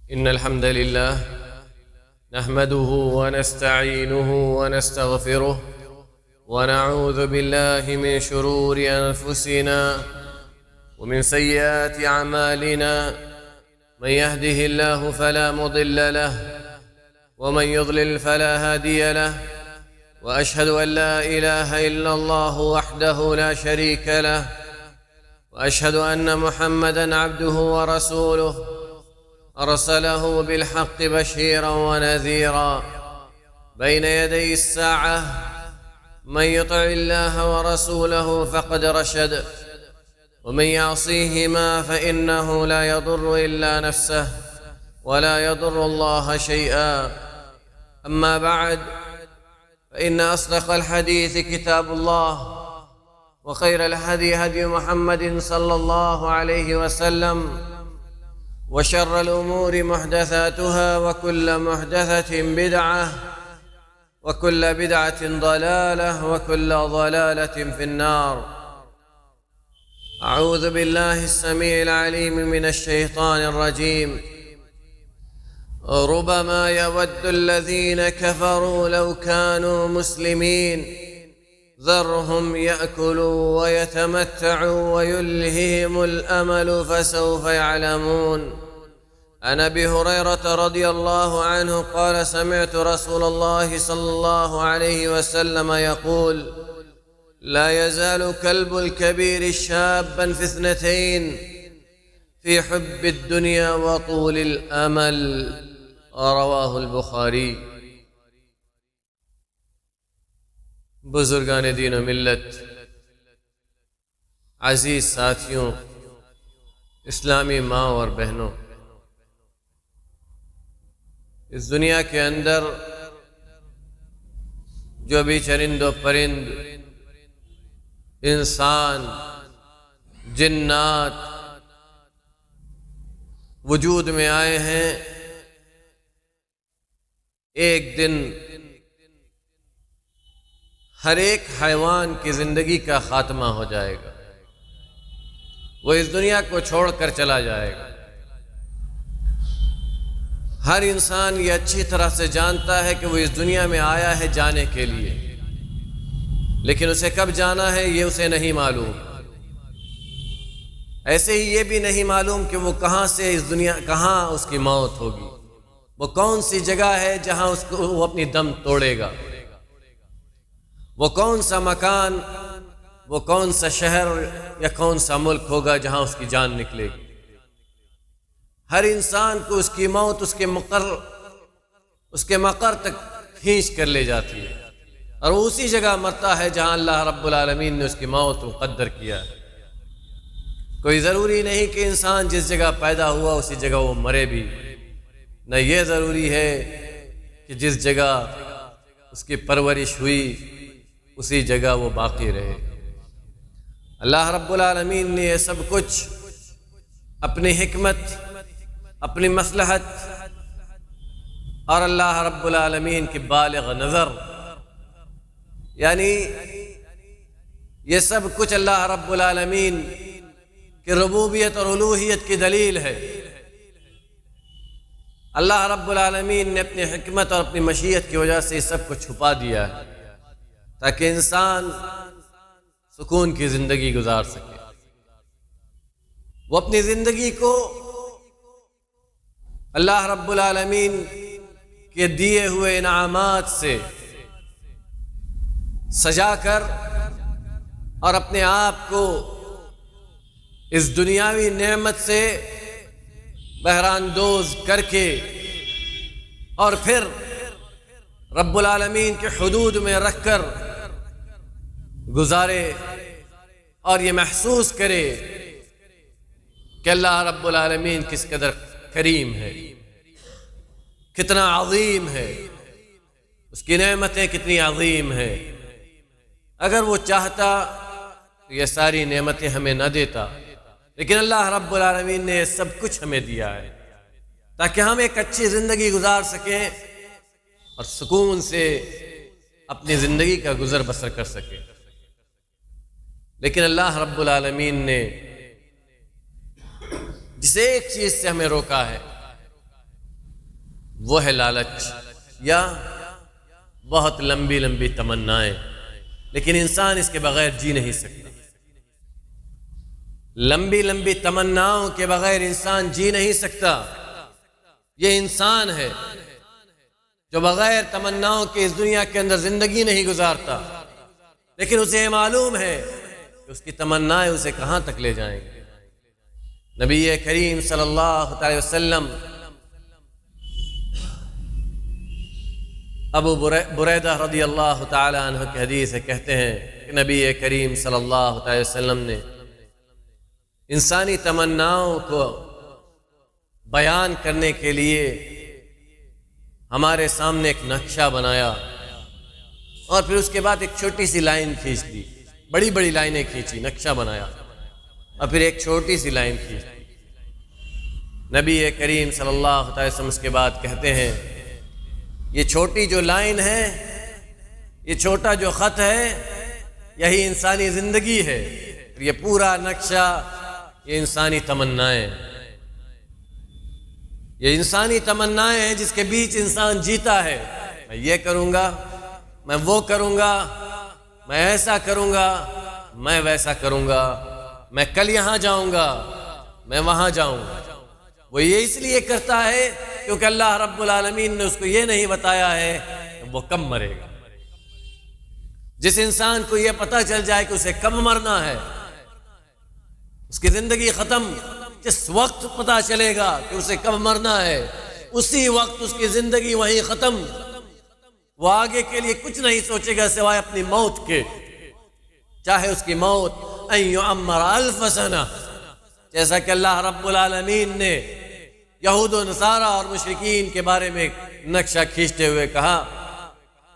إن الحمد لله نحمده ونستعينه ونستغفره ونعوذ بالله من شرور أنفسنا ومن سيئات أعمالنا. من يهده الله فلا مضل له ومن يضلل فلا هادي له، وأشهد أن لا إله إلا الله وحده لا شريك له، وأشهد أن محمدًا عبده ورسوله أرسله بالحق بشيرا ونذيرا بين يدي الساعة. من يطع الله ورسوله فقد رشد، ومن يعصيهما فإنه لا يضر إلا نفسه ولا يضر الله شيئا. أما بعد، فإن أصدق الحديث كتاب الله، وخير الهدي هدي محمد صلى الله عليه وسلم، وشر الأمور محدثاتها، وكل محدثة بدعة، وكل بدعة ضلالة، وكل ضلالة في النار. أعوذ بالله السميع العليم من الشيطان الرجيم. ربما يود الذين كفروا لو كانوا مسلمين ذرهم يأكلوا ويتمتعوا ويلههم الأمل فسوف يعلمون. عن أبي هريرة رضي الله عنه قال: سمعت رسول الله صلى الله عليه وسلم يقول: لا يزال كلب الكبير شابا في اثنتين، في حب الدنيا وطول الأمل. رواه البخاری. بزرگان دین و ملت، عزیز ساتھیوں، اسلامی ماں اور بہنوں، اس دنیا کے اندر جو بھی چرند و پرند، انسان، جنات وجود میں آئے ہیں، ایک دن ہر ایک حیوان کی زندگی کا خاتمہ ہو جائے گا، وہ اس دنیا کو چھوڑ کر چلا جائے گا۔ ہر انسان یہ اچھی طرح سے جانتا ہے کہ وہ اس دنیا میں آیا ہے جانے کے لیے، لیکن اسے کب جانا ہے یہ اسے نہیں معلوم۔ ایسے ہی یہ بھی نہیں معلوم کہ وہ کہاں سے اس دنیا، کہاں اس کی موت ہوگی، وہ کون سی جگہ ہے جہاں وہ اپنی دم توڑے گا، وہ کون سا مکان، وہ کون سا شہر یا کون سا ملک ہوگا جہاں اس کی جان نکلے گی۔ ہر انسان کو اس کی موت اس کے مقر تک کھینچ کر لے جاتی ہے، اور وہ اسی جگہ مرتا ہے جہاں اللہ رب العالمین نے اس کی موت مقدر کیا ہے۔ کوئی ضروری نہیں کہ انسان جس جگہ پیدا ہوا اسی جگہ وہ مرے بھی، نہ یہ ضروری ہے کہ جس جگہ اس کی پرورش ہوئی اسی جگہ وہ باقی رہے۔ اللہ رب العالمین نے یہ سب کچھ اپنی حکمت، اپنی مصلحت اور اللہ رب العالمین کی بالغ نظر، یعنی یہ سب کچھ اللہ رب العالمین کی ربوبیت اور الوہیت کی دلیل ہے۔ اللہ رب العالمین نے اپنی حکمت اور اپنی مشیت کی وجہ سے یہ سب کو چھپا دیا ہے تاکہ انسان سکون کی زندگی گزار سکے، وہ اپنی زندگی کو اللہ رب العالمین کے دیے ہوئے انعامات سے سجا کر اور اپنے آپ کو اس دنیاوی نعمت سے بہراندوز کر کے اور پھر رب العالمین کے حدود میں رکھ کر گزارے اور یہ محسوس کرے کہ اللہ رب العالمین کس قدر کریم ہے، کتنا عظیم ہے، اس کی نعمتیں کتنی عظیم ہیں۔ اگر وہ چاہتا تو یہ ساری نعمتیں ہمیں نہ دیتا، لیکن اللہ رب العالمین نے یہ سب کچھ ہمیں دیا ہے تاکہ ہم ایک اچھی زندگی گزار سکیں اور سکون سے اپنی زندگی کا گزر بسر کر سکیں۔ لیکن اللہ رب العالمین نے جس ایک چیز سے ہمیں روکا ہے وہ ہے لالچ یا بہت لمبی لمبی تمنائیں، لیکن انسان اس کے بغیر جی نہیں سکتا۔ لمبی لمبی تمناؤں کے بغیر انسان جی نہیں سکتا۔ یہ انسان ہے جو بغیر تمناؤں کے اس دنیا کے اندر زندگی نہیں گزارتا، لیکن اسے یہ معلوم ہے کہ اس کی تمنائیں اسے کہاں تک لے جائیں گے۔ نبی کریم صلی اللہ علیہ وسلم ابو بریدہ رضی اللہ تعالی عنہ کی حدیث ہے، کہتے ہیں کہ نبی کریم صلی اللہ علیہ وسلم نے انسانی تمناؤں کو بیان کرنے کے لیے ہمارے سامنے ایک نقشہ بنایا، اور پھر اس کے بعد ایک چھوٹی سی لائن کھینچ دی، بڑی بڑی لائنیں کھینچی، نقشہ بنایا اور پھر ایک چھوٹی سی لائن کھینچ دی۔ نبی کریم صلی اللہ علیہ وسلم اس کے بعد کہتے ہیں یہ چھوٹی جو لائن ہے، یہ چھوٹا جو خط ہے، یہی انسانی زندگی ہے، یہ پورا نقشہ یہ انسانی تمنائیں، یہ انسانی تمنائیں ہیں جس کے بیچ انسان جیتا ہے۔ میں یہ کروں گا، میں وہ کروں گا، میں ایسا کروں گا، میں ویسا کروں گا، میں کل یہاں جاؤں گا، میں وہاں جاؤں گا۔ وہ یہ اس لیے کرتا ہے کیونکہ اللہ رب العالمین نے اس کو یہ نہیں بتایا ہے کہ وہ کب مرے گا۔ جس انسان کو یہ پتہ چل جائے کہ اسے کب مرنا ہے، اس کی زندگی ختم، جس وقت پتہ چلے گا کہ اسے کب مرنا ہے، اسی وقت اس کی زندگی وہیں ختم۔ وہ آگے کے لیے کچھ نہیں سوچے گا سوائے اپنی موت کے، چاہے اس کی موت ان یعمر 1000 سنہ، جیسا کہ اللہ رب العالمین نے یہود و نصارہ اور مشرکین کے بارے میں نقشہ کھینچتے ہوئے کہا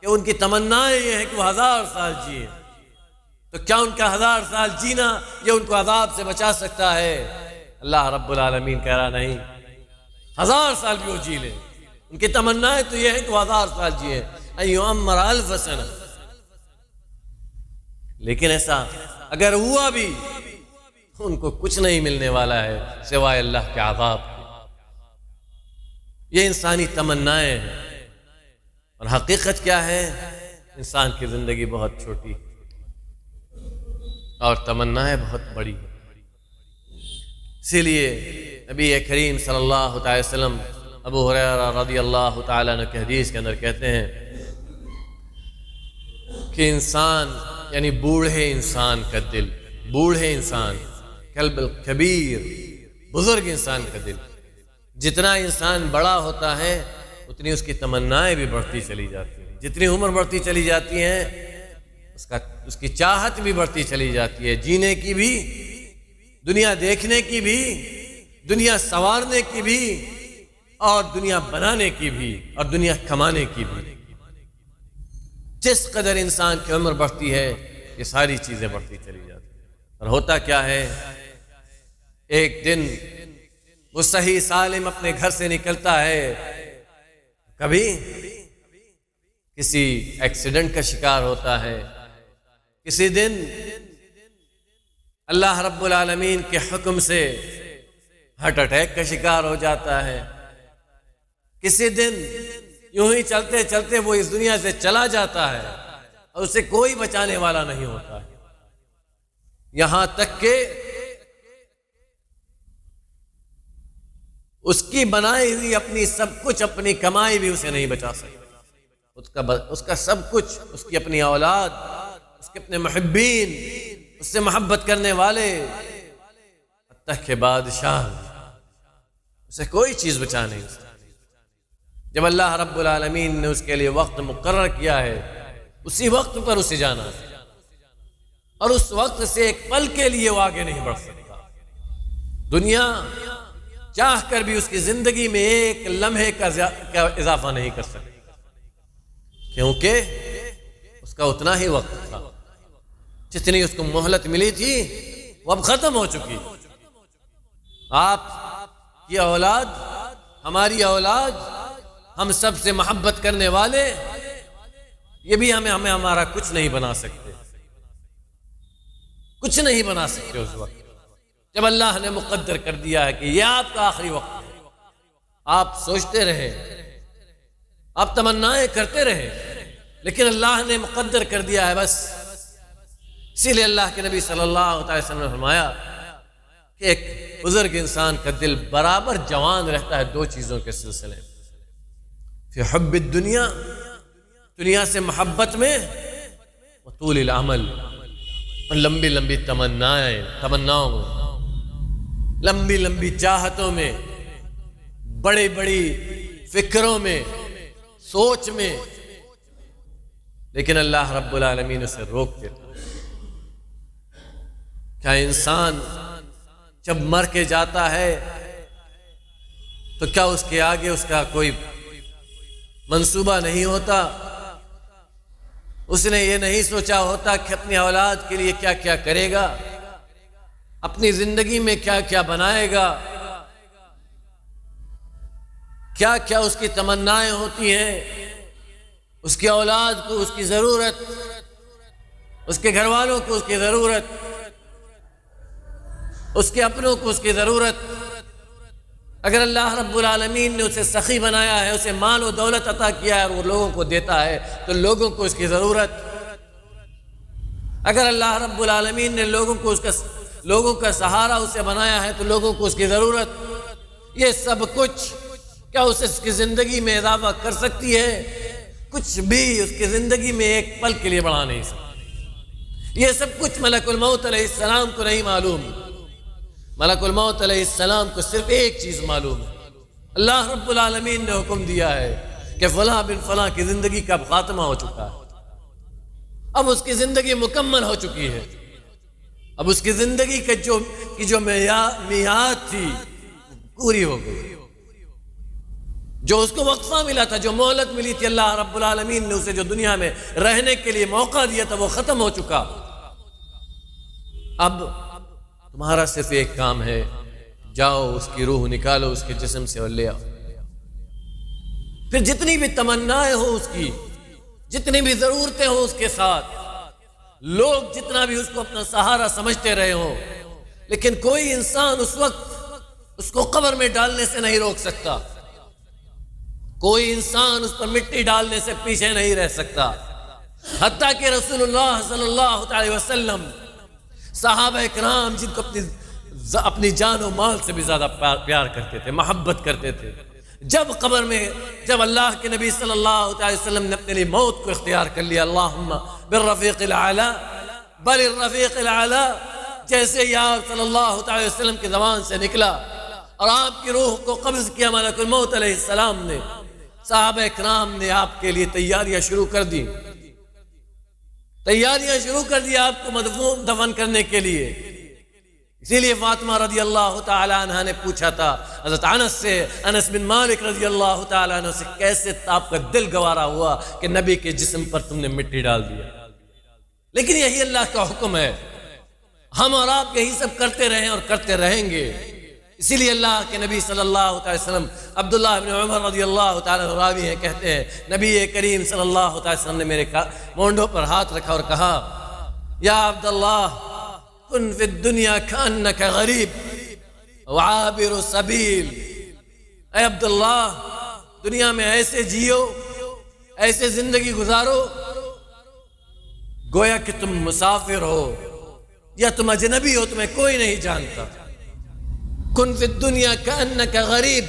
کہ ان کی تمنائیں یہ ہے کہ وہ 1000 سال جئیں، تو کیا ان کا 1000 سال جینا یہ ان کو عذاب سے بچا سکتا ہے؟ اللہ رب العالمین کہہ رہا نہیں، 1000 سال بھی وہ جی لیں، ان کی تمنائیں تو یہ ہے کہ وہ 1000 سال جئیں، ان یعمر 1000 سنہ۔ لیکن ایسا اگر ہوا بھی ان کو کچھ نہیں ملنے والا ہے سوائے اللہ کے عذاب کے۔ یہ انسانی تمنائیں ہیں، اور حقیقت کیا ہے؟ انسان کی زندگی بہت چھوٹی اور تمنائیں بہت بڑی۔ اسی لیے نبی کریم صلی اللہ علیہ وسلم ابو ہریرہ رضی اللہ تعالیٰ عنہ کی حدیث کے اندر کہتے ہیں کہ انسان یعنی بوڑھے انسان کا دل، بوڑھے انسان، قلب الکبیر، بزرگ انسان کا دل، جتنا انسان بڑا ہوتا ہے اتنی اس کی تمنائیں بھی بڑھتی چلی جاتی ہیں، جتنی عمر بڑھتی چلی جاتی ہے اس کی چاہت بھی بڑھتی چلی جاتی ہے، جینے کی بھی، دنیا دیکھنے کی بھی، دنیا سنوارنے کی بھی، اور دنیا بنانے کی بھی، اور دنیا کمانے کی بھی۔ جس قدر انسان کی عمر بڑھتی ہے یہ ساری چیزیں بڑھتی چلی جاتی ہیں۔ اور ہوتا کیا ہے؟ ایک دن وہ صحیح سالم اپنے گھر سے نکلتا ہے، کبھی کسی ایکسیڈنٹ کا شکار ہوتا ہے، کسی دن اللہ رب العالمین کے حکم سے ہارٹ اٹیک کا شکار ہو جاتا ہے، کسی دن یوں ہی چلتے چلتے وہ اس دنیا سے چلا جاتا ہے اور اسے کوئی بچانے والا نہیں ہوتا ہے، یہاں تک کہ اس کی بنائی ہوئی اپنی سب کچھ، اپنی کمائی بھی اسے نہیں بچا سکتی، اس کا سب کچھ، اس کی اپنی اولاد، اس کے اپنے محبین، اس سے محبت کرنے والے، حتیٰ کہ بادشاہ، اسے کوئی چیز بچا نہیں سکتی۔ جب اللہ رب العالمین نے اس کے لیے وقت مقرر کیا ہے، اسی وقت پر اسے جانا ہے، اور اس وقت سے ایک پل کے لیے وہ آگے نہیں بڑھ سکتا۔ دنیا چاہ کر بھی اس کی زندگی میں ایک لمحے کا اضافہ نہیں کر سکتی، کیونکہ اس کا اتنا ہی وقت تھا، جتنی اس کو مہلت ملی تھی وہ اب ختم ہو چکی۔ آپ کی اولاد، ہماری اولاد، ہم سب سے محبت کرنے والے، یہ بھی ہمیں ہمارا کچھ نہیں بنا سکتے، کچھ نہیں بنا سکتے اس وقت جب اللہ نے مقدر کر دیا ہے کہ یہ آپ کا آخری وقت ہے۔ آپ سوچتے رہیں آپ تمنائیں کرتے رہیں، لیکن اللہ نے مقدر کر دیا ہے بس۔ اسی لیے اللہ کے نبی صلی اللہ علیہ وسلم نے فرمایا کہ ایک بزرگ انسان کا دل برابر جوان رہتا ہے دو چیزوں کے سلسلے میں، فی حب الدنیا، دنیا سے محبت میں، وطول العمل، اور لمبی لمبی تمناؤں میں، لمبی لمبی چاہتوں میں، بڑی بڑی فکروں میں، سوچ میں، لیکن اللہ رب العالمین اسے روک دیتا ہے۔ کیا انسان جب مر کے جاتا ہے تو کیا اس کے آگے اس کا کوئی منصوبہ نہیں ہوتا؟ اس نے یہ نہیں سوچا ہوتا کہ اپنی اولاد کے لیے کیا کیا کرے گا، اپنی زندگی میں کیا کیا بنائے گا، کیا کیا اس کی تمنائیں ہوتی ہیں، اس کی اولاد کو اس کی ضرورت، اس کے گھر والوں کو اس کی ضرورت، اس کے اپنوں کو اس کی ضرورت۔ اگر اللہ رب العالمین نے اسے سخی بنایا ہے، اسے مال و دولت عطا کیا ہے اور وہ لوگوں کو دیتا ہے تو لوگوں کو اس کی ضرورت۔ اگر اللہ رب العالمین نے لوگوں کا سہارا اسے بنایا ہے تو لوگوں کو اس کی ضرورت۔ یہ سب کچھ کیا اسے اس کی زندگی میں اضافہ کر سکتی ہے؟ کچھ بھی اس کی زندگی میں ایک پل کے لیے بڑھا نہیں سکتی۔ یہ سب کچھ ملک الموت علیہ السلام کو نہیں معلوم۔ ملک الموت علیہ السلام کو صرف ایک چیز معلوم ہے، اللہ رب العالمین نے حکم دیا ہے کہ فلاں بن فلاں کی زندگی کا خاتمہ ہو چکا ہے، اب اس کی زندگی مکمل ہو چکی ہے، اب اس کی زندگی کی جو میعاد تھی پوری ہو گئی، جو اس کو وقفہ ملا تھا، جو مہلت ملی تھی اللہ رب العالمین نے اسے جو دنیا میں رہنے کے لیے موقع دیا تھا وہ ختم ہو چکا۔ اب تمہارا صرف ایک کام ہے، جاؤ اس کی روح نکالو اس کے جسم سے اور لے آؤ۔ پھر جتنی بھی تمنائیں ہوں اس کی، جتنی بھی ضرورتیں ہوں اس کے ساتھ، لوگ جتنا بھی اس کو اپنا سہارا سمجھتے رہے ہوں، لیکن کوئی انسان اس وقت اس کو قبر میں ڈالنے سے نہیں روک سکتا، کوئی انسان اس پر مٹی ڈالنے سے پیچھے نہیں رہ سکتا۔ حتیٰ کہ رسول اللہ صلی اللہ علیہ وسلم، صحابہ اکرام جن کو اپنی جان و مال سے بھی زیادہ پیار کرتے تھے، محبت کرتے تھے، جب اللہ کے نبی صلی اللہ علیہ وسلم نے اپنے لیے موت کو اختیار کر لیا، اللہم بالرفیق الاعلی بل الرفیق الاعلی، جیسے ہی آپ صلی اللہ علیہ وسلم کی زبان سے نکلا اور آپ کی روح کو قبض کیا ملک الموت علیہ السلام نے، صحابہ اکرام نے آپ کے لیے تیاریاں شروع کر دی آپ کو دفن کرنے کے لیے۔ اسی لیے فاطمہ رضی اللہ تعالی عنہ نے پوچھا تھا حضرت انس بن مالک رضی اللہ تعالی عنہ سے، کیسے آپ کا دل گوارا ہوا کہ نبی کے جسم پر تم نے مٹی ڈال دیا؟ لیکن یہی اللہ کا حکم ہے، ہم اور آپ یہی سب کرتے رہیں اور کرتے رہیں گے۔ اسی لیے اللہ کے نبی صلی اللہ علیہ وسلم، عبداللہ بن عمر رضی اللہ تعالیٰ راوی ہیں، کہتے ہیں نبی کریم صلی اللہ علیہ وسلم نے میرے مونڈوں پر ہاتھ رکھا اور کہا، یا عبداللہ کن فی الدنیا کانک غریب وعابر سبیل، اے عبداللہ دنیا میں ایسے جیو، ایسے زندگی گزارو گویا کہ تم مسافر ہو یا تم اجنبی ہو، تمہیں کوئی نہیں جانتا۔ کن فی الدنیا کانک غریب،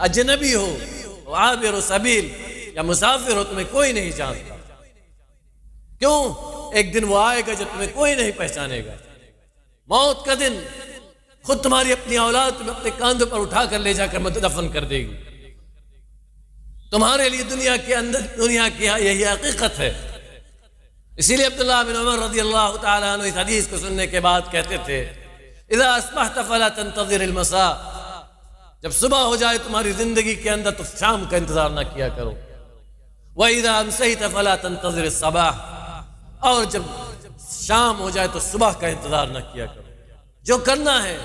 اجنبی ہو، عابر سبیل یا مسافر ہو، تمہیں کوئی نہیں جانتا۔ کیوں؟ ایک دن وہ آئے گا جب تمہیں کوئی نہیں پہچانے گا، موت کا دن، خود تمہاری اپنی اولاد تمہیں اپنے کاندھوں پر اٹھا کر لے جا کر دفن کر دے گی۔ تمہارے لیے دنیا کی یہی حقیقت ہے۔ اسی لیے عبداللہ بن عمر رضی اللہ تعالیٰ عنہ اس حدیث کو سننے کے بعد کہتے تھے، اذا اصبحت فلا تنتظر المساء، جب صبح ہو جائے تمہاری زندگی کے اندر تو شام کا انتظار نہ کیا کرو، وَإِذَا أَمْسَيْتَ فَلَا تَنْتَظِرِ الصَّبَاحَ، اور جب شام ہو جائے تو صبح کا انتظار نہ کیا کرو۔ جو کرنا ہے،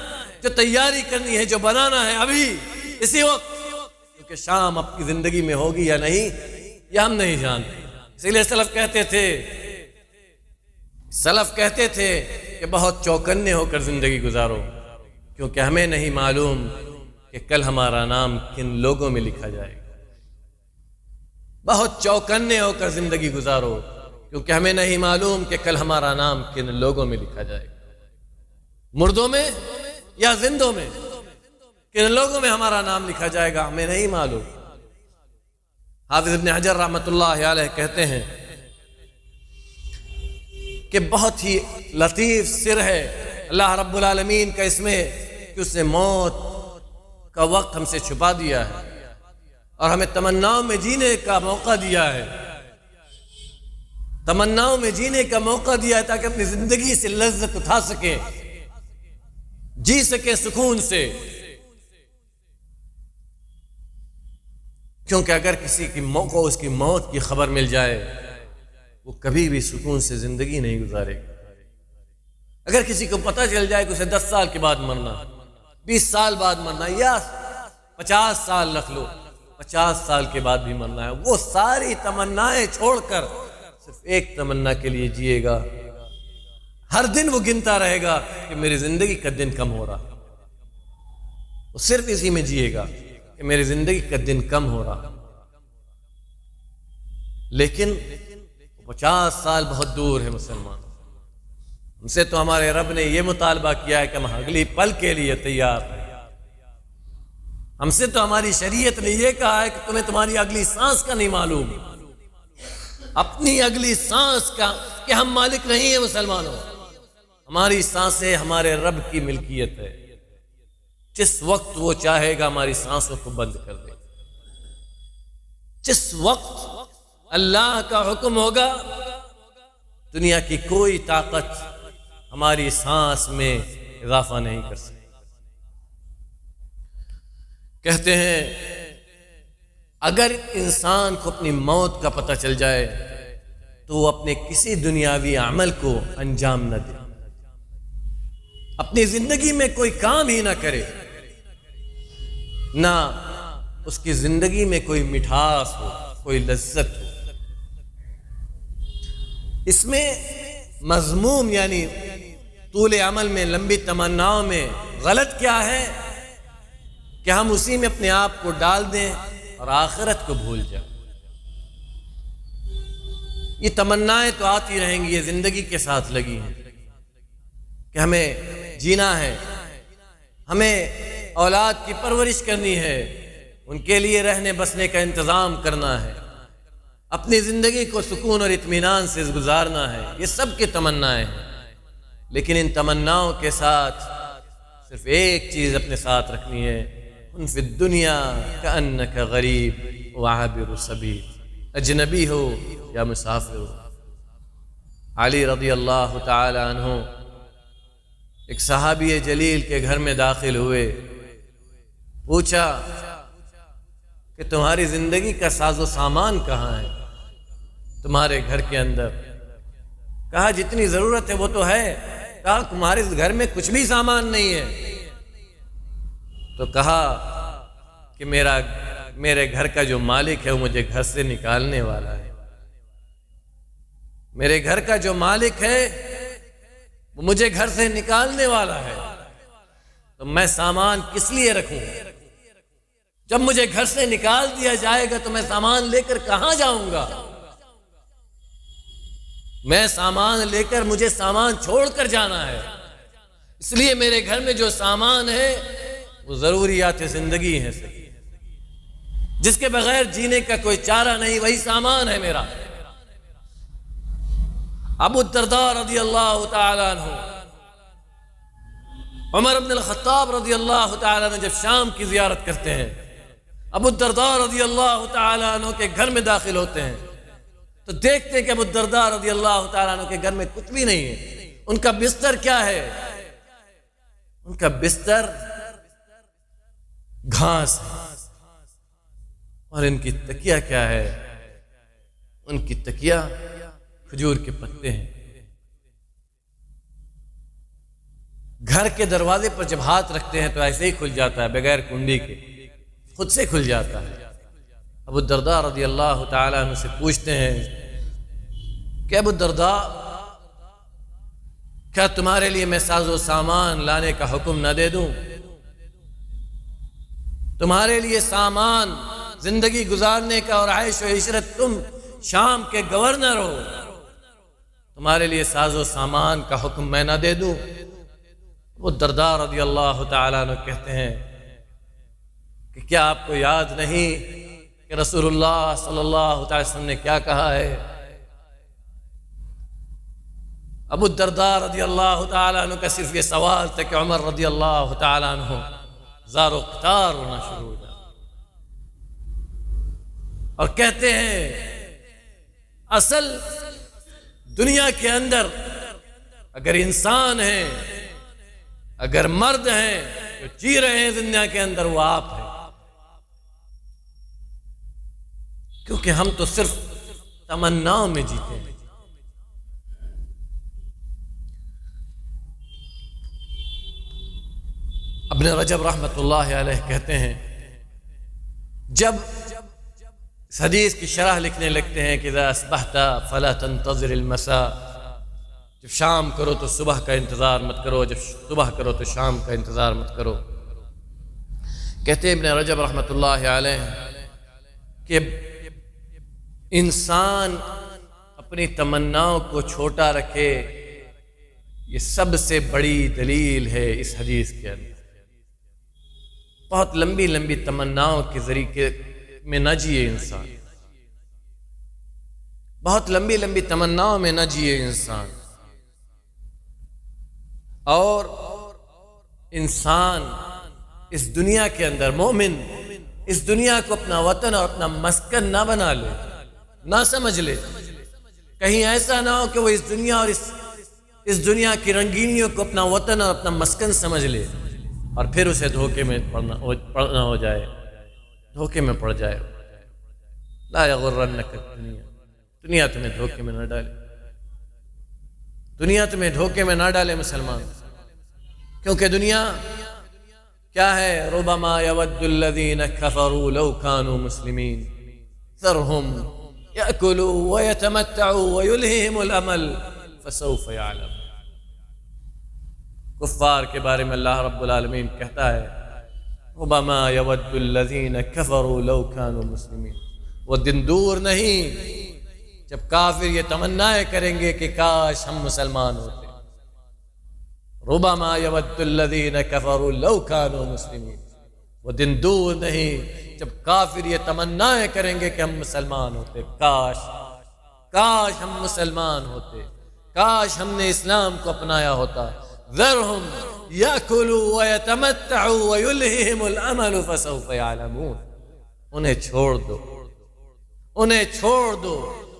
جو تیاری کرنی ہے، جو بنانا ہے ابھی اسی وقت، کیونکہ شام آپ کی زندگی میں ہوگی یا نہیں یہ ہم نہیں جانتے۔ اسی لیے سلف کہتے تھے کہ بہت چوکنے ہو کر زندگی گزارو، کیونکہ ہمیں نہیں معلوم کہ کل ہمارا نام کن لوگوں میں لکھا جائے گا۔ بہت چوکنے ہو کر زندگی گزارو، کیونکہ ہمیں نہیں معلوم کہ کل ہمارا نام کن لوگوں میں لکھا جائے گا، مردوں میں یا زندوں میں، کن لوگوں میں ہمارا نام لکھا جائے گا ہمیں نہیں معلوم۔ حافظ ابن حجر رحمۃ اللہ علیہ کہتے ہیں کہ بہت ہی لطیف سر ہے اللہ رب العالمین کا اس میں کہ اس نے موت کا وقت ہم سے چھپا دیا ہے اور ہمیں تمناؤں میں جینے کا موقع دیا ہے، تمناؤں میں جینے کا موقع دیا ہے تاکہ اپنی زندگی سے لذت اٹھا سکیں، جی سکیں سکون سے۔ کیونکہ اگر کسی کی کو اس کی موت کی خبر مل جائے وہ کبھی بھی سکون سے زندگی نہیں گزارے گا۔ اگر کسی کو پتہ چل جائے کہ اسے 10 سال کے بعد مرنا، 20 سال بعد مرنا، یا 50 سال رکھ لو، 50 سال کے بعد بھی مرنا ہے، وہ ساری تمنائیں چھوڑ کر صرف ایک تمنا کے لیے جیے گا۔ ہر دن وہ گنتا رہے گا کہ میری زندگی کا دن کم ہو رہا، وہ صرف اسی میں جیے گا کہ میری زندگی کا دن کم ہو رہا۔ لیکن 50 سال بہت دور ہے مسلمان، ہم سے تو ہمارے رب نے یہ مطالبہ کیا ہے کہ ہم اگلی پل کے لیے تیار ہیں۔ ہم سے تو ہماری شریعت نے یہ کہا ہے کہ تمہیں تمہاری اگلی سانس کا نہیں معلوم، اپنی اگلی سانس کا، کہ ہم مالک نہیں ہیں مسلمانوں، ہماری سانسیں ہمارے رب کی ملکیت ہے، جس وقت وہ چاہے گا ہماری سانسوں کو بند کر دے، جس وقت اللہ کا حکم ہوگا دنیا کی کوئی طاقت ہماری سانس میں اضافہ نہیں کر سکتی۔ کہتے ہیں اگر انسان کو اپنی موت کا پتہ چل جائے تو وہ اپنے کسی دنیاوی عمل کو انجام نہ دے، اپنی زندگی میں کوئی کام ہی نہ کرے، نہ اس کی زندگی میں کوئی مٹھاس ہو، کوئی لذت ہو۔ اس میں مذموم یعنی طول عمل میں، لمبی تمناؤں میں غلط کیا ہے کہ ہم اسی میں اپنے آپ کو ڈال دیں اور آخرت کو بھول جائیں۔ یہ تمنائیں تو آتی رہیں گی، یہ زندگی کے ساتھ لگی ہیں کہ ہمیں جینا ہے، ہمیں اولاد کی پرورش کرنی ہے، ان کے لیے رہنے بسنے کا انتظام کرنا ہے، اپنی زندگی کو سکون اور اطمینان سے گزارنا ہے، یہ سب کی تمنائیں ہیں۔ لیکن ان تمناؤں کے ساتھ صرف ایک چیز اپنے ساتھ رکھنی ہے، ان فی الدنیا کأنک غریب وعابر سبیل، اجنبی ہو یا مسافر ہو۔ علی رضی اللہ تعالی عنہ ایک صحابی جلیل کے گھر میں داخل ہوئے، پوچھا کہ تمہاری زندگی کا ساز و سامان کہاں ہے تمہارے گھر کے اندر؟ کہا جتنی ضرورت ہے وہ تو ہے۔ کہا تمہارے گھر میں کچھ بھی سامان نہیں ہے؟ تو کہا کہ میرے گھر کا جو مالک ہے وہ مجھے گھر سے نکالنے والا ہے، میرے گھر کا جو مالک ہے وہ مجھے گھر سے نکالنے والا ہے، تو میں سامان کس لیے رکھوں؟ جب مجھے گھر سے نکال دیا جائے گا تو میں سامان لے کر کہاں جاؤں گا؟ میں سامان لے کر، مجھے سامان چھوڑ کر جانا ہے، اس لیے میرے گھر میں جو سامان ہے وہ ضروریات زندگی ہے، جس کے بغیر جینے کا کوئی چارہ نہیں، وہی سامان ہے میرا۔ ابو الدرداء رضی اللہ تعالی عنہ، عمر بن الخطاب رضی اللہ تعالی عنہ جب شام کی زیارت کرتے ہیں، ابو الدرداء رضی اللہ تعالی عنہ کے گھر میں داخل ہوتے ہیں تو دیکھتے ہیں کہ ابو الدرداء رضی اللہ تعالی عنہ کے گھر میں کچھ بھی نہیں ہے۔ ان کا بستر کیا ہے؟ ان کا بستر گھاس ہے، اور ان کی تکیہ کیا ہے؟ ان کی تکیہ کھجور کے پتے ہیں۔ گھر کے دروازے پر جب ہاتھ رکھتے ہیں تو ایسے ہی کھل جاتا ہے، بغیر کنڈی کے خود سے کھل جاتا ہے۔ ابو الدرداء رضی اللہ تعالی عنہ سے پوچھتے ہیں کہ ابو الدرداء، کیا تمہارے لیے میں ساز و سامان لانے کا حکم نہ دے دوں؟ تمہارے لیے سامان زندگی گزارنے کا اور عیش و عشرت، تم شام کے گورنر ہو، تمہارے لیے ساز و سامان کا حکم میں نہ دے دوں؟ وہ درداء رضی اللہ تعالیٰ عنہ کہتے ہیں کہ کیا آپ کو یاد نہیں کہ رسول اللہ صلی اللہ علیہ وسلم نے کیا کہا ہے؟ ابو الدرداء رضی اللہ تعالیٰ عنہ کا صرف یہ سوال تھا کہ عمر رضی اللہ تعالیٰ عنہ زار و قطار ہونا شروع ہو جائے، اور کہتے ہیں اصل دنیا کے اندر اگر انسان ہیں، اگر مرد ہیں جو جی رہے ہیں دنیا کے اندر، وہ آپ ہیں، کیونکہ ہم تو صرف تمناؤں میں جیتے ہیں۔ ابن رجب رحمۃ اللہ علیہ کہتے ہیں جب اس حدیث کی شرح لکھنے لگتے ہیں کہ اذا اصبحت فلا تنتظر المساء، جب شام کرو تو صبح کا انتظار مت کرو، جب صبح کرو تو شام کا انتظار مت کرو۔ کہتے ہیں ابن رجب رحمۃ اللہ علیہ کہ انسان اپنی تمناؤں کو چھوٹا رکھے، یہ سب سے بڑی دلیل ہے اس حدیث کے اندر۔ بہت لمبی لمبی تمناؤں کے ذریعے میں نہ جیے انسان، بہت لمبی لمبی تمناؤں میں نہ جیے انسان، اور انسان اس دنیا کے اندر، مومن اس دنیا کو اپنا وطن اور اپنا مسکن نہ بنا لے، نہ سمجھ لے۔ کہیں ایسا نہ ہو کہ وہ اس دنیا اور اس دنیا کی رنگینیوں کو اپنا وطن اور اپنا مسکن سمجھ لے، اور پھر اسے دھوکے میں پڑنا ہو جائے، دھوکے میں پڑ جائے۔ لا یغرنک الدنیا، دنیا تمہیں دھوکے میں نہ ڈالے، دنیا تمہیں دھوکے میں نہ ڈالے مسلمان، کیونکہ دنیا کیا ہے؟ ربما یود الذین کفروا لو کانوا مسلمین ذرہم یأکلوا ویتمتعوا ویلہہم الامل فسوف یعلمون۔ کفار کے بارے میں اللہ رب العالمین کہتا ہے ربما یود الذین کفروا لو کانوا مسلمین، وہ دن دور نہیں جب کافر یہ تمنائیں کریں گے کہ کاش ہم مسلمان ہوتے۔ ربما یود الذین کفروا لو کانوا مسلمین، وہ دن دور نہیں جب کافر یہ تمنائیں کریں گے کہ ہم مسلمان ہوتے، کاش ہم مسلمان ہوتے، کاش ہم نے اسلام کو اپنایا ہوتا۔ ذرہم یاکلوا ویتمتعوا ویلہہم الامل فسوف یعلمون، انہیں چھوڑ دو، انہیں چھوڑ دو۔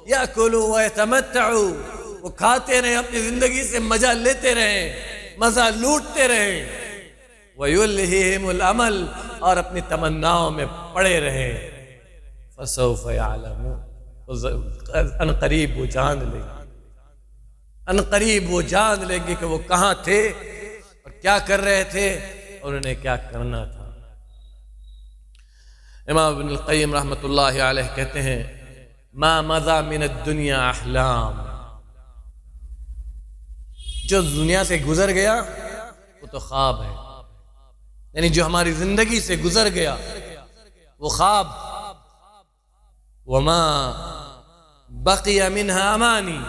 یاکلوا ویتمتعوا، وہ کھاتے رہیں، اپنی زندگی سے مزہ لیتے رہیں، مزہ لوٹتے رہیں۔ ویلہہم الامل، اور اپنی تمناؤں میں پڑے رہیں۔ فسوف یعلمون، ان قریب وہ جان لیں گے، ان قریب وہ جان لیں گے کہ وہ کہاں تھے اور کیا کر رہے تھے اور انہیں کیا کرنا تھا۔ امام ابن القیم رحمۃ اللہ علیہ کہتے ہیں ما مضى من الدنیا احلام، جو دنیا سے گزر گیا وہ تو خواب ہے، یعنی جو ہماری زندگی سے گزر گیا وہ خواب۔ وما بقی منها امانی،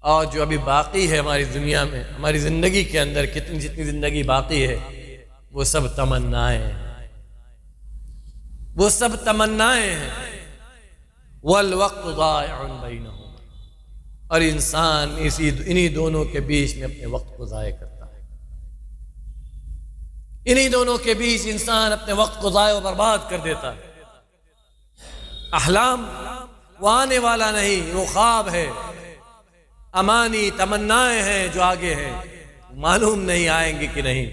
اور جو ابھی باقی ہے ہماری دنیا میں، ہماری زندگی کے اندر جتنی زندگی باقی ہے وہ سب تمنائیں ہیں، وہ سب تمنائیں ہیں۔ والوقت ضائع بینہم، اور انسان انہی دونوں کے بیچ میں اپنے وقت کو ضائع کرتا ہے، انہی دونوں کے بیچ انسان اپنے وقت کو ضائع و برباد کر دیتا ہے۔ احلام وہ آنے والا نہیں، وہ خواب ہے، امانی تمنائیں ہیں جو آگے ہیں، معلوم نہیں آئیں گے کہ نہیں،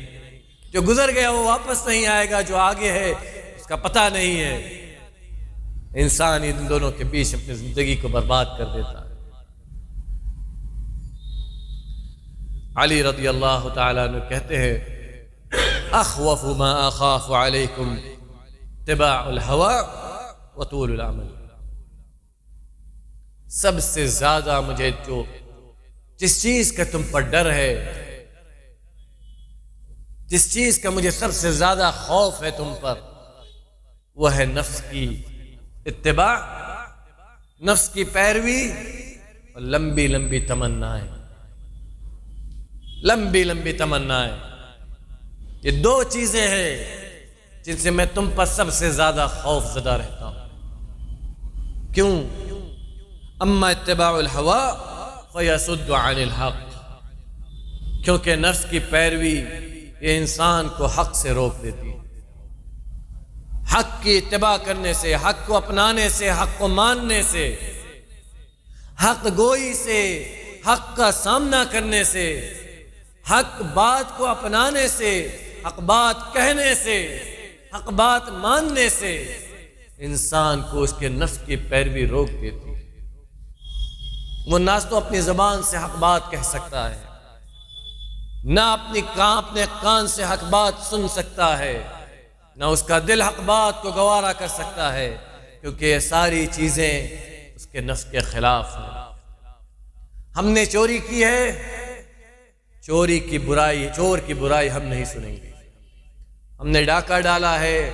جو گزر گیا وہ واپس نہیں آئے گا، جو آگے ہے اس کا پتہ نہیں ہے۔ انسان ان دونوں کے بیچ اپنی زندگی کو برباد کر دیتا ہے۔ علی رضی اللہ تعالیٰ عنہ کہتے ہیں اخوف ما اخاف علیکم اتباع الہوى وطول العمل، سب سے زیادہ مجھے جس چیز کا تم پر ڈر ہے، جس چیز کا مجھے سب سے زیادہ خوف ہے تم پر، وہ ہے نفس کی اتباع، نفس کی پیروی اور لمبی لمبی تمنائیں، لمبی لمبی تمنائیں۔ یہ دو چیزیں ہیں جن سے میں تم پر سب سے زیادہ خوف زدہ رہتا ہوں۔ کیوں؟ اما اتباع الہوا فیصد عن الحق، کیونکہ نفس کی پیروی یہ انسان کو حق سے روک دیتی ہے، حق کی اتباع کرنے سے، حق کو اپنانے سے، حق کو ماننے سے، حق گوئی سے، حق کا سامنا کرنے سے، حق بات کو اپنانے سے، حق بات کہنے سے، حق بات ماننے سے انسان کو اس کے نفس کی پیروی روک دیتی ہے۔ وہ نہ تو اپنی زبان سے حق بات کہہ سکتا ہے، نہ اپنے کان سے حق بات سن سکتا ہے، نہ اس کا دل حق بات کو گوارا کر سکتا ہے، کیونکہ یہ ساری چیزیں اس کے نفس کے خلاف ہیں۔ ہم نے چوری کی ہے، چور کی برائی ہم نہیں سنیں گے۔ ہم نے ڈاکہ ڈالا ہے،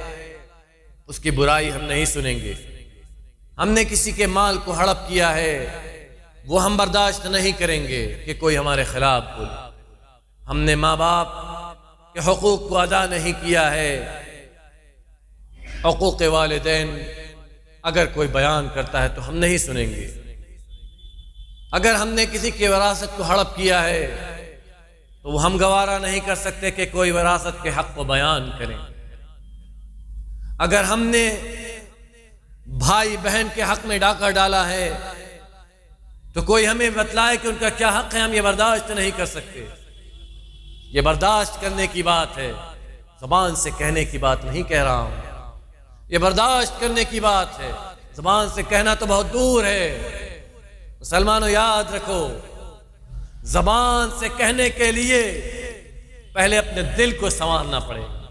اس کی برائی ہم نہیں سنیں گے۔ ہم نے کسی کے مال کو ہڑپ کیا ہے، وہ ہم برداشت نہیں کریں گے کہ کوئی ہمارے خلاف بولے۔ ہم نے ماں باپ کے حقوق کو ادا نہیں کیا ہے، حقوق والدین اگر کوئی بیان کرتا ہے تو ہم نہیں سنیں گے۔ اگر ہم نے کسی کی وراثت کو ہڑپ کیا ہے تو وہ ہم گوارا نہیں کر سکتے کہ کوئی وراثت کے حق کو بیان کریں۔ اگر ہم نے بھائی بہن کے حق میں ڈاکہ ڈالا ہے تو کوئی ہمیں بتلائے کہ ان کا کیا حق ہے، ہم یہ برداشت نہیں کر سکتے۔ یہ برداشت کرنے کی بات ہے، زبان سے کہنے کی بات نہیں کہہ رہا ہوں، یہ برداشت کرنے کی بات ہے۔ زبان سے کہنا تو بہت دور ہے۔ مسلمانوں یاد رکھو، زبان سے کہنے کے لیے پہلے اپنے دل کو سنوارنا پڑے گا۔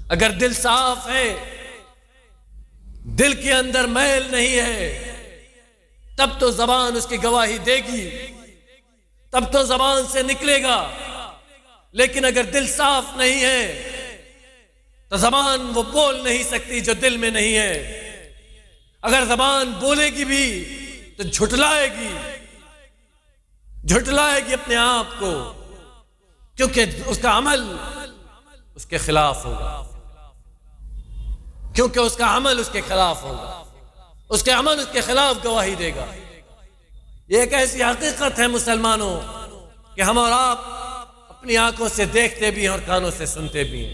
اگر دل صاف ہے، دل کے اندر میل نہیں ہے، تب تو زبان اس کی گواہی دے گی، تب تو زبان سے نکلے گا۔ لیکن اگر دل صاف نہیں ہے تو زبان وہ بول نہیں سکتی جو دل میں نہیں ہے۔ اگر زبان بولے گی بھی تو جھٹلائے گی اپنے آپ کو، کیونکہ اس کا عمل اس کے خلاف ہوگا، کیونکہ اس کا عمل اس کے خلاف ہوگا، اس کے عمل اس کے خلاف گواہی دے گا۔ یہ ایک ایسی حقیقت ہے مسلمانوں کہ ہم اور آپ اپنی آنکھوں سے دیکھتے بھی ہیں اور کانوں سے سنتے بھی ہیں۔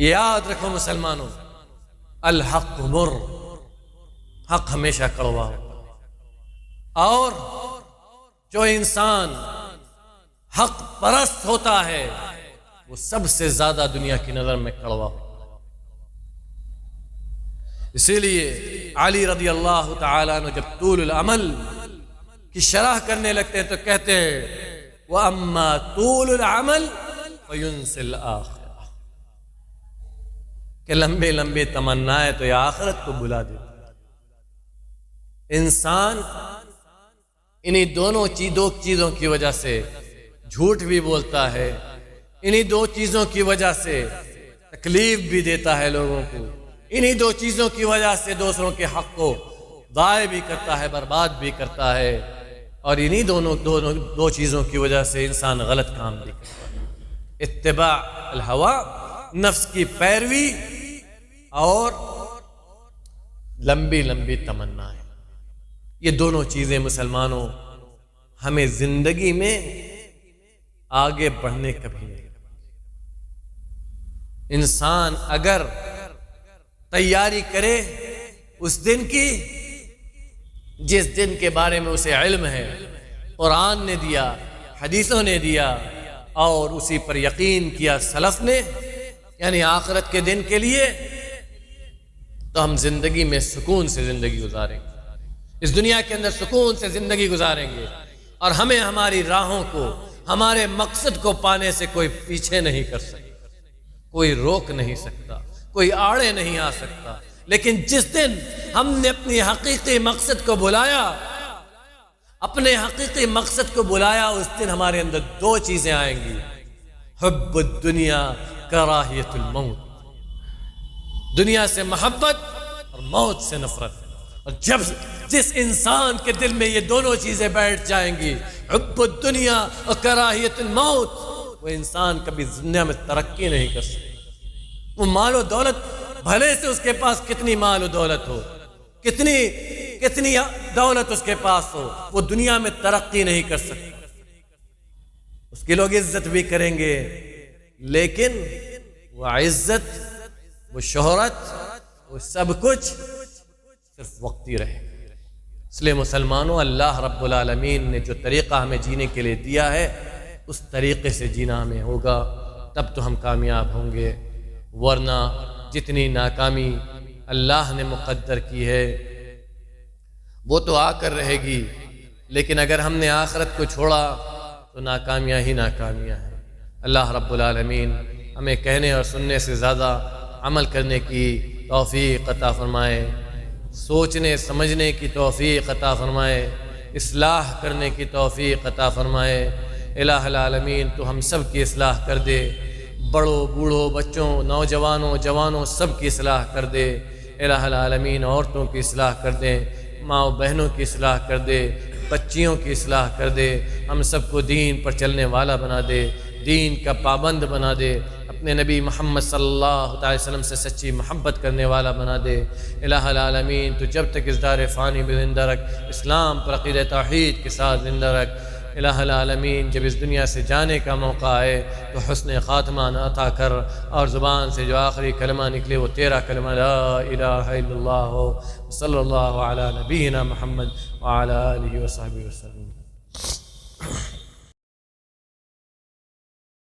یاد رکھو مسلمانوں، الحق مر، حق ہمیشہ کڑوا ہوتا ہے، اور جو انسان حق پرست ہوتا ہے وہ سب سے زیادہ دنیا کی نظر میں کڑوا ہوتا ہے۔ اسی لیے علی رضی اللہ تعالیٰ عنہ جب طول العمل کی شرح کرنے لگتے ہیں تو کہتے ہیں وَأَمَّا طُولُ الْعَمَلِ فَيُنْسِ الْآخِرَةِ، کہ لمبے لمبے تمنائیں تو یہ آخرت کو بلا دیتا ہے۔ انسان انہی دو چیزوں کی وجہ سے جھوٹ بھی بولتا ہے، انہی دو چیزوں کی وجہ سے تکلیف بھی دیتا ہے لوگوں کو، انہی دو چیزوں کی وجہ سے دوسروں کے حق کو ضائع بھی کرتا ہے، برباد بھی کرتا ہے، اور انہی دو چیزوں کی وجہ سے انسان غلط کام بھی کرتا ہے۔ اتباع الہوا، نفس کی پیروی، اور لمبی لمبی تمنائیں، یہ دونوں چیزیں مسلمانوں ہمیں زندگی میں آگے بڑھنے کبھی نہیں۔ انسان اگر تیاری کرے اس دن کی جس دن کے بارے میں اسے علم ہے، قرآن نے دیا، حدیثوں نے دیا، اور اسی پر یقین کیا سلف نے، یعنی آخرت کے دن کے لیے، تو ہم زندگی میں سکون سے زندگی گزاریں گے، اس دنیا کے اندر سکون سے زندگی گزاریں گے، اور ہمیں ہماری راہوں کو، ہمارے مقصد کو پانے سے کوئی پیچھے نہیں کر سکتا، کوئی روک نہیں سکتا، کوئی آڑے نہیں آ سکتا۔ لیکن جس دن ہم نے اپنی حقیقی مقصد کو بلایا، اپنے حقیقی مقصد کو بلایا، اس دن ہمارے اندر دو چیزیں آئیں گی، حب الدنیا، کراہیت الموت۔ دنیا سے محبت اور موت سے نفرت. اور جس انسان کے دل میں یہ دونوں چیزیں بیٹھ جائیں گی، حب الدنیا اور کراہیت الموت، وہ انسان کبھی دنیا میں ترقی نہیں کر سکتا. وہ مال و دولت بھلے سے اس کے پاس کتنی مال و دولت ہو، کتنی دولت اس کے پاس ہو، وہ دنیا میں ترقی نہیں کر سکتا. اس کی لوگ عزت بھی کریں گے، لیکن وہ عزت، وہ شہرت، وہ سب کچھ صرف وقتی رہے. اس لیے مسلمانوں، اللہ رب العالمین نے جو طریقہ ہمیں جینے کے لیے دیا ہے، اس طریقے سے جینا ہمیں ہوگا، تب تو ہم کامیاب ہوں گے. ورنہ جتنی ناکامی اللہ نے مقدر کی ہے وہ تو آ کر رہے گی، لیکن اگر ہم نے آخرت کو چھوڑا تو ناکامیاں ہی ناکامیاں ہیں. اللہ رب العالمین ہمیں کہنے اور سننے سے زیادہ عمل کرنے کی توفیق عطا فرمائے، سوچنے سمجھنے کی توفیق عطا فرمائے، اصلاح کرنے کی توفیق عطا فرمائے. الہ العالمین تو ہم سب کی اصلاح کر دے، بڑوں بوڑھوں بچوں نوجوانوں جوانوں سب کی اصلاح کر دے. الہ العالمین عورتوں کی اصلاح کر دے، ماں بہنوں کی اصلاح کر دے، بچیوں کی اصلاح کر دے. ہم سب کو دین پر چلنے والا بنا دے، دین کا پابند بنا دے، اپنے نبی محمد صلی اللہ علیہ وسلم سے سچی محبت کرنے والا بنا دے. الہ العالمین تو جب تک اس دار فانی میں زندہ رکھ، اسلام پر عقیدہ توحید کے ساتھ زندہ رکھ. الہ العالمین جب اس دنیا سے جانے کا موقع آئے تو حسن خاتمہ عطا کر، اور زبان سے جو آخری کلمہ نکلے وہ تیرا کلمہ لا الہ الا اللہ ہو. صلی اللہ علی نبینا محمد وعلی آلہ وصحبہ وسلم.